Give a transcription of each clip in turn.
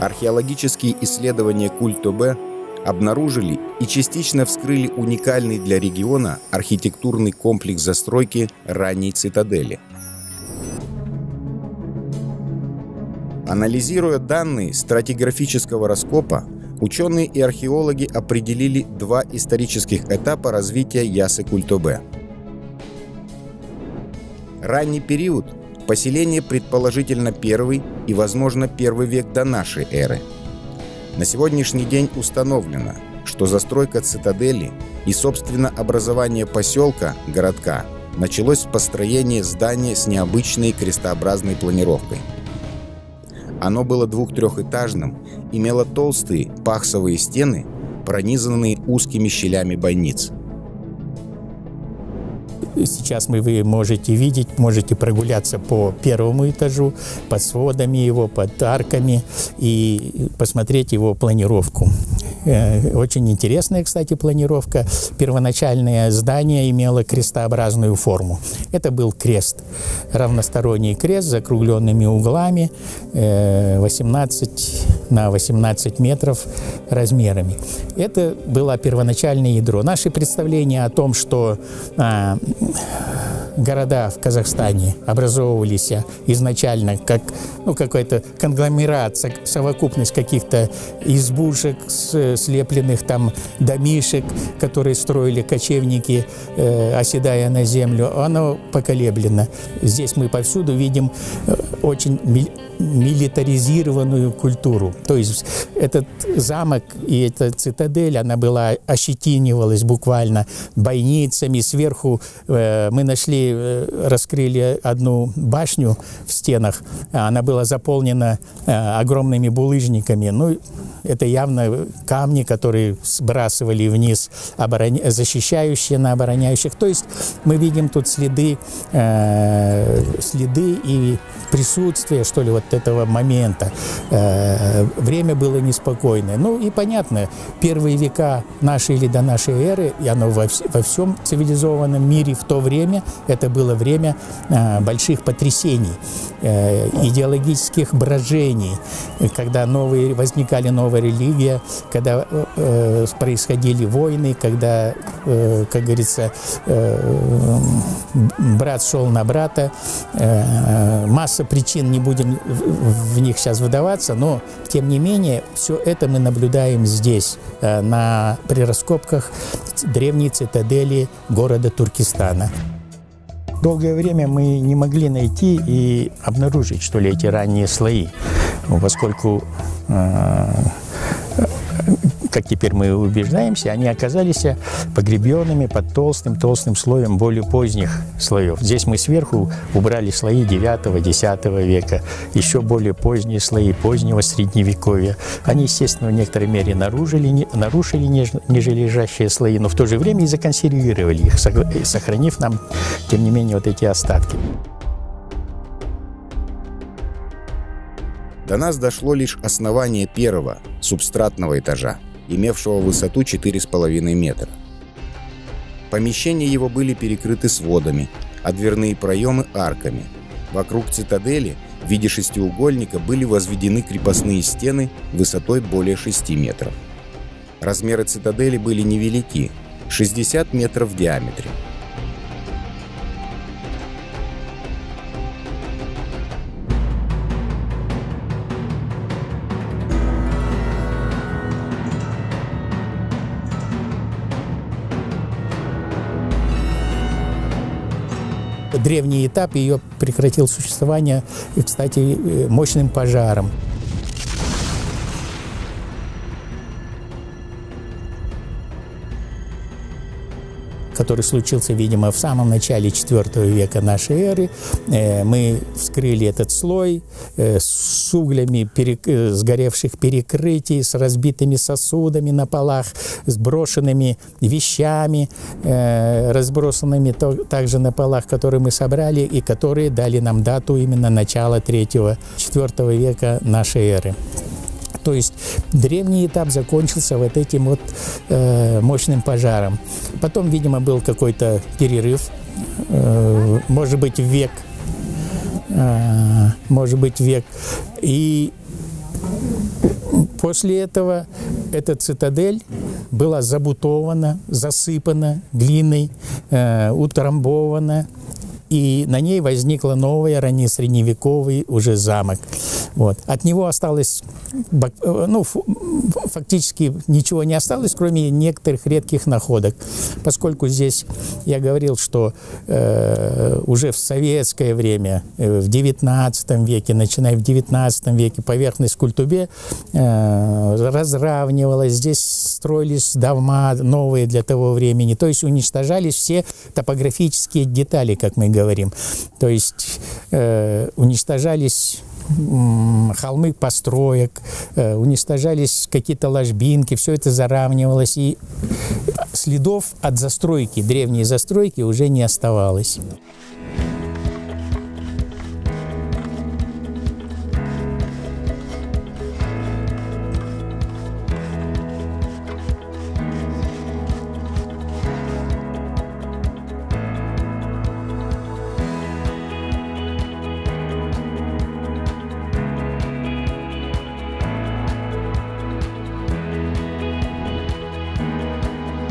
археологические исследования Куль-Тобе обнаружили и частично вскрыли уникальный для региона архитектурный комплекс застройки ранней цитадели. Анализируя данные стратиграфического раскопа, ученые и археологи определили два исторических этапа развития Яссы Куль-Тобе. Ранний период – поселение предположительно первый и, возможно, первый век до нашей эры. На сегодняшний день установлено, что застройка цитадели и, собственно, образование поселка, городка, началось с построения здания с необычной крестообразной планировкой. Оно было двух-трехэтажным, имело толстые пахсовые стены, пронизанные узкими щелями бойниц. Сейчас вы можете видеть, можете прогуляться по первому этажу, под сводами его, под арками и посмотреть его планировку. Очень интересная, кстати, планировка. Первоначальное здание имело крестообразную форму. Это был крест, равносторонний крест с закругленными углами, 18 на 18 метров размерами. Это было первоначальное ядро. Наши представления о том, что города в Казахстане образовывались изначально как какой-то конгломерат, совокупность каких-то избушек, слепленных там домишек, которые строили кочевники, оседая на землю, оно поколеблено. Здесь мы повсюду видим очень милитаризированную культуру. То есть этот замок и эта цитадель, она была, ощетинивалась буквально бойницами. Сверху мы нашли, раскрыли одну башню в стенах. Она была заполнена огромными булыжниками. Ну, это явно камни, которые сбрасывали вниз защищающие на обороняющих. То есть мы видим тут следы и присутствие, что ли, вот этого момента. Время было неспокойное. Ну и понятно, первые века нашей или до нашей эры, и оно во всем цивилизованном мире в то время, это было время больших потрясений, идеологических брожений, когда возникали новая религия, когда происходили войны, когда, как говорится, брат шел на брата. Масса причин, не будем в них сейчас выдаваться, но, тем не менее, все это мы наблюдаем здесь, при раскопках древней цитадели города Туркестана. Долгое время мы не могли найти и обнаружить, что ли, эти ранние слои, поскольку, как теперь мы убеждаемся, они оказались погребенными под толстым слоем более поздних слоев. Здесь мы сверху убрали слои 9-10 века, еще более поздние слои позднего Средневековья. Они, естественно, в некоторой мере нарушили нижележащие слои, но в то же время и законсервировали их, сохранив нам, тем не менее, вот эти остатки. До нас дошло лишь основание первого, субстратного этажа, имевшего высоту 4,5 метра. Помещения его были перекрыты сводами, а дверные проемы – арками. Вокруг цитадели в виде шестиугольника были возведены крепостные стены высотой более 6 метров. Размеры цитадели были невелики – 60 метров в диаметре. Древний этап ее прекратил существование, кстати, мощным пожаром. Который случился, видимо, в самом начале IV века нашей эры. Мы вскрыли этот слой с углями сгоревших перекрытий, с разбитыми сосудами на полах, с брошенными вещами, разбросанными также на полах, которые мы собрали и которые дали нам дату именно начала III-IV века нашей эры. То есть древний этап закончился вот этим вот мощным пожаром. Потом, видимо, был какой-то перерыв, может быть, век. И После этого эта цитадель была забутована, засыпана глиной, утрамбована, и на ней возникла новая раннесредневековый уже замок. Вот. От него осталось, ну, фактически ничего не осталось, кроме некоторых редких находок. Поскольку здесь я говорил, что уже в советское время, в XIX веке, начиная в XIX веке, поверхность Культубе разравнивалась, здесь строились дома новые для того времени, то есть уничтожались все топографические детали, как мы говорим. То есть уничтожались холмы построек, уничтожались какие-то ложбинки, все это заравнивалось, и следов от застройки, древней застройки уже не оставалось.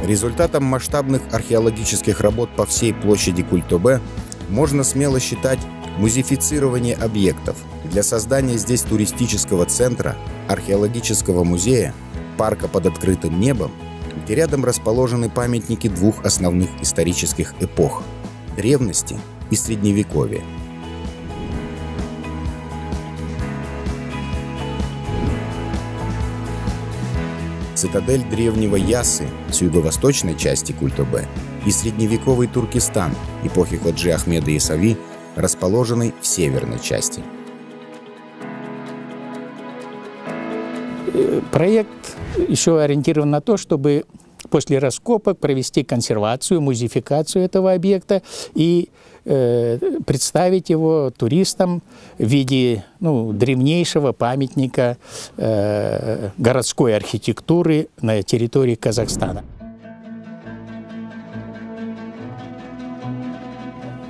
Результатом масштабных археологических работ по всей площади Культубе можно смело считать музеифицирование объектов. Для создания здесь туристического центра, археологического музея, парка под открытым небом, где рядом расположены памятники двух основных исторических эпох – древности и средневековья. Цитадель древнего Яссы с юго-восточной части Культубе и средневековый Туркестан эпохи Ходжи Ахмеда Яссауи, расположенный в северной части. Проект еще ориентирован на то, чтобы после раскопок провести консервацию, музеификацию этого объекта и представить его туристам в виде древнейшего памятника городской архитектуры на территории Казахстана.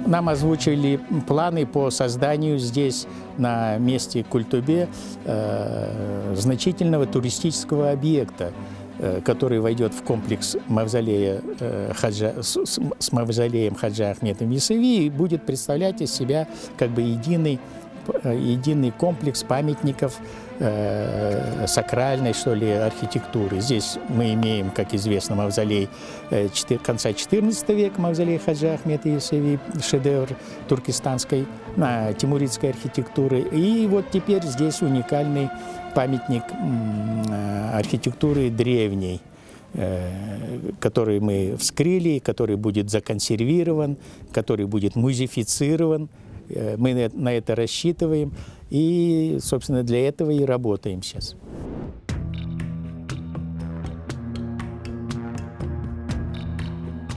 Нам озвучили планы по созданию здесь, на месте Культубе, значительного туристического объекта, который войдет в комплекс мавзолея с мавзолеем Ходжи Ахмеда Яссауи и будет представлять из себя как бы единый комплекс памятников сакральной, что ли, архитектуры. Здесь мы имеем, как известно, мавзолей конца XIV века, мавзолей Ходжи Ахмеда Яссауи, шедевр туркестанской, тимуридской архитектуры. И вот теперь здесь уникальный памятник архитектуры древней, который мы вскрыли, который будет законсервирован, который будет музеифицирован. Мы на это рассчитываем и, собственно, для этого и работаем сейчас.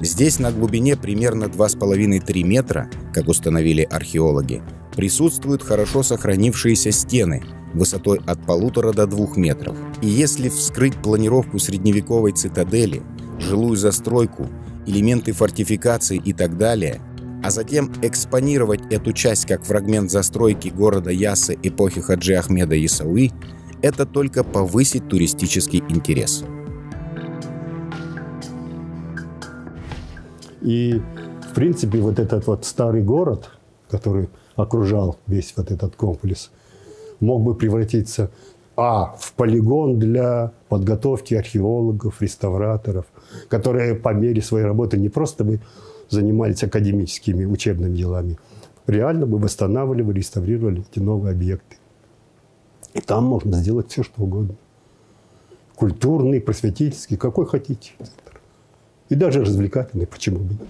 Здесь на глубине примерно 2,5–3 метра, как установили археологи, присутствуют хорошо сохранившиеся стены высотой от 1,5 до 2 метров. И если вскрыть планировку средневековой цитадели, жилую застройку, элементы фортификации и так далее, а затем экспонировать эту часть как фрагмент застройки города Яссы эпохи Ходжи Ахмеда Яссауи, это только повысит туристический интерес. И, в принципе, вот этот вот старый город, который окружал весь вот этот комплекс, мог бы превратиться в полигон для подготовки археологов, реставраторов, которые по мере своей работы не просто бы занимались академическими учебными делами, реально бы восстанавливали, реставрировали эти новые объекты. И там можно сделать все, что угодно. Культурный, просветительский, какой хотите. И даже развлекательный, почему бы нет.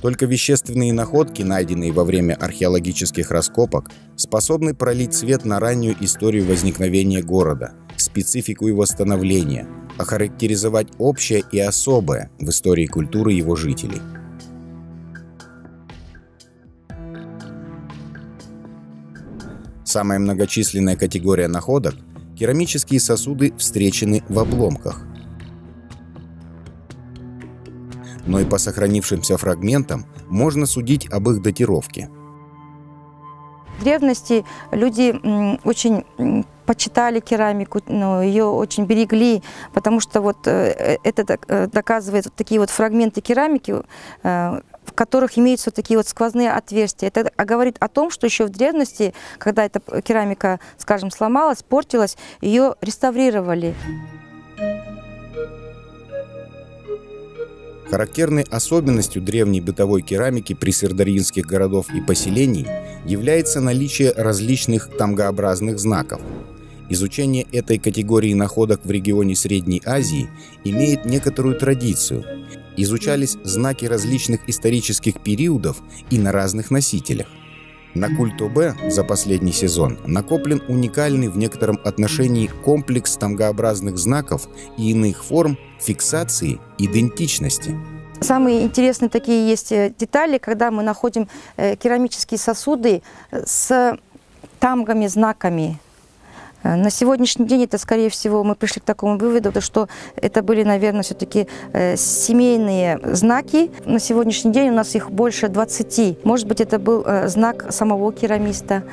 Только вещественные находки, найденные во время археологических раскопок, способны пролить свет на раннюю историю возникновения города, специфику его становления, охарактеризовать общее и особое в истории культуры его жителей. Самая многочисленная категория находок – керамические сосуды встречены в обломках. Но и по сохранившимся фрагментам можно судить об их датировке. В древности люди очень почитали керамику, ее очень берегли, потому что вот это доказывает вот такие вот фрагменты керамики, в которых имеются вот такие вот сквозные отверстия. Это говорит о том, что еще в древности, когда эта керамика, скажем, сломалась, портилась, ее реставрировали. Характерной особенностью древней бытовой керамики присырдарьинских городов и поселений является наличие различных тамгообразных знаков. Изучение этой категории находок в регионе Средней Азии имеет некоторую традицию. Изучались знаки различных исторических периодов и на разных носителях. На Куль-Тобе за последний сезон накоплен уникальный в некотором отношении комплекс тамгообразных знаков и иных форм фиксации идентичности. Самые интересные такие есть детали, когда мы находим керамические сосуды с тамгами, знаками. На сегодняшний день это, скорее всего, мы пришли к такому выводу, что это были, наверное, все-таки семейные знаки. На сегодняшний день у нас их больше 20. Может быть, это был знак самого керамиста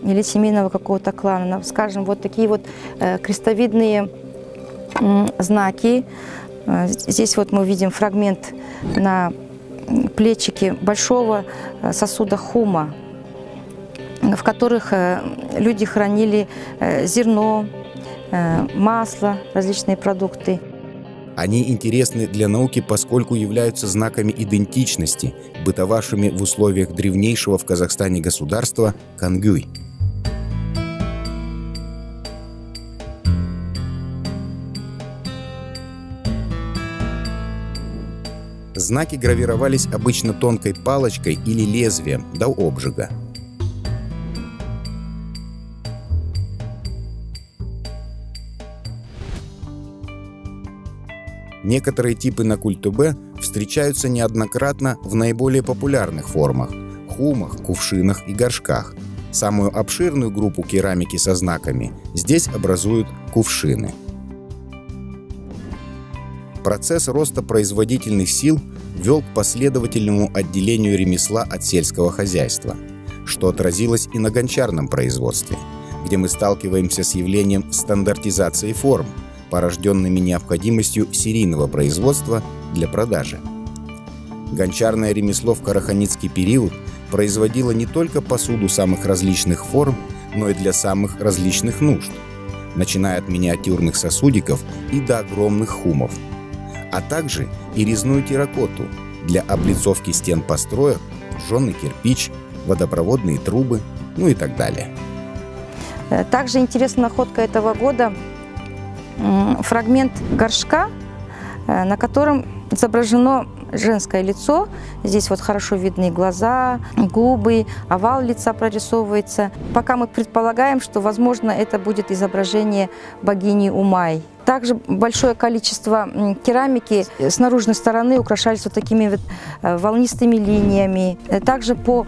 или семейного какого-то клана. Скажем, вот такие вот крестовидные знаки. Здесь вот мы видим фрагмент на плечике большого сосуда хума, в которых люди хранили зерно, масло, различные продукты. Они интересны для науки, поскольку являются знаками идентичности, бытовавшими в условиях древнейшего в Казахстане государства Кангюй. Знаки гравировались обычно тонкой палочкой или лезвием до обжига. Некоторые типы на Куль-Тобе встречаются неоднократно в наиболее популярных формах – хумах, кувшинах и горшках. Самую обширную группу керамики со знаками здесь образуют кувшины. Процесс роста производительных сил вел к последовательному отделению ремесла от сельского хозяйства, что отразилось и на гончарном производстве, где мы сталкиваемся с явлением стандартизации форм, порожденными необходимостью серийного производства для продажи. Гончарное ремесло в караханитский период производило не только посуду самых различных форм, но и для самых различных нужд, начиная от миниатюрных сосудиков и до огромных хумов, а также и резную терракоту для облицовки стен построек, жженый кирпич, водопроводные трубы, ну и так далее. Также интересная находка этого года – фрагмент горшка, на котором изображено женское лицо. Здесь вот хорошо видны глаза, губы, овал лица прорисовывается. Пока мы предполагаем, что, возможно, это будет изображение богини Умай. Также большое количество керамики с наружной стороны украшались вот такими вот волнистыми линиями. Также по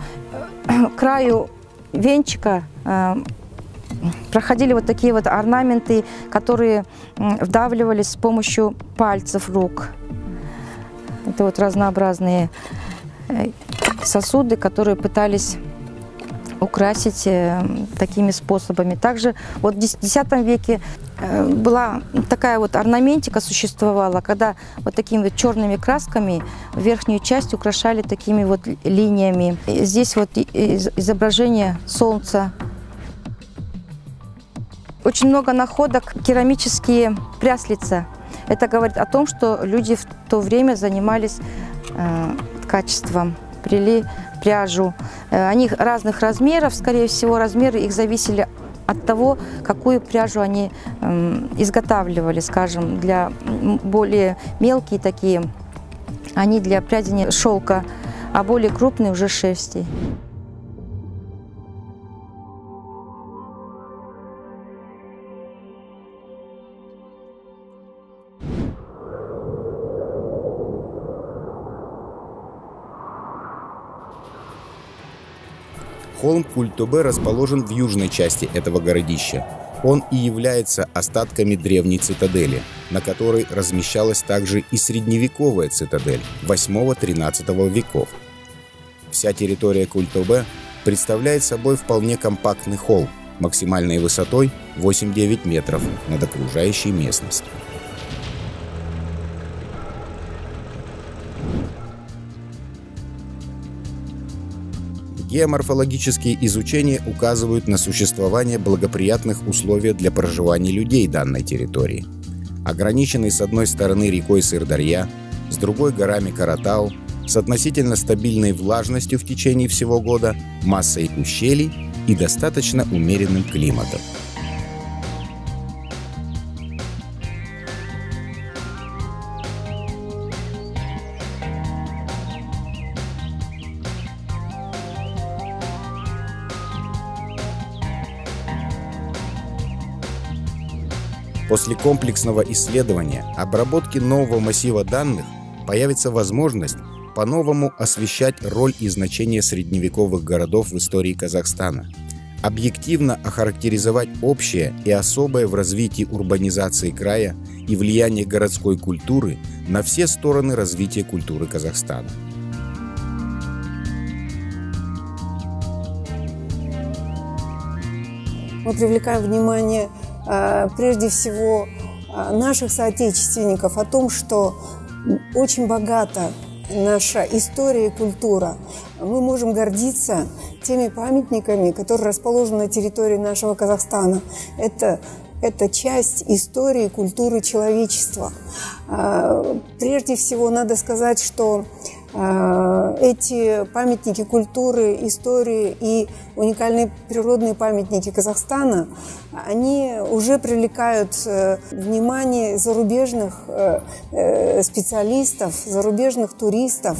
краю венчика проходили вот такие вот орнаменты, которые вдавливались с помощью пальцев рук. Это вот разнообразные сосуды, которые пытались украсить такими способами. Также вот в X веке была такая вот орнаментика существовала, когда вот такими вот черными красками верхнюю часть украшали такими вот линиями. Здесь вот изображение солнца. Очень много находок керамические пряслица. Это говорит о том, что люди в то время занимались ткачеством, плели пряжу. Они разных размеров, скорее всего, размеры их зависели от того, какую пряжу они изготавливали, скажем, для более мелкие такие, они для прядения шелка, а более крупные уже шерсти. Холм Куль-Тобе расположен в южной части этого городища. Он и является остатками древней цитадели, на которой размещалась также и средневековая цитадель 8-13 веков. Вся территория Куль-Тобе представляет собой вполне компактный холм, максимальной высотой 8-9 метров над окружающей местностью. Геоморфологические изучения указывают на существование благоприятных условий для проживания людей данной территории. Ограниченный с одной стороны рекой Сырдарья, с другой горами Каратау, с относительно стабильной влажностью в течение всего года, массой ущелий и достаточно умеренным климатом. После комплексного исследования, обработки нового массива данных, появится возможность по-новому освещать роль и значение средневековых городов в истории Казахстана, объективно охарактеризовать общее и особое в развитии урбанизации края и влияние городской культуры на все стороны развития культуры Казахстана. Мы привлекаем внимание прежде всего наших соотечественников о том, что очень богата наша история и культура. Мы можем гордиться теми памятниками, которые расположены на территории нашего Казахстана. Это часть истории и культуры человечества. Прежде всего, надо сказать, что эти памятники культуры, истории и уникальные природные памятники Казахстана, они уже привлекают внимание зарубежных специалистов, зарубежных туристов.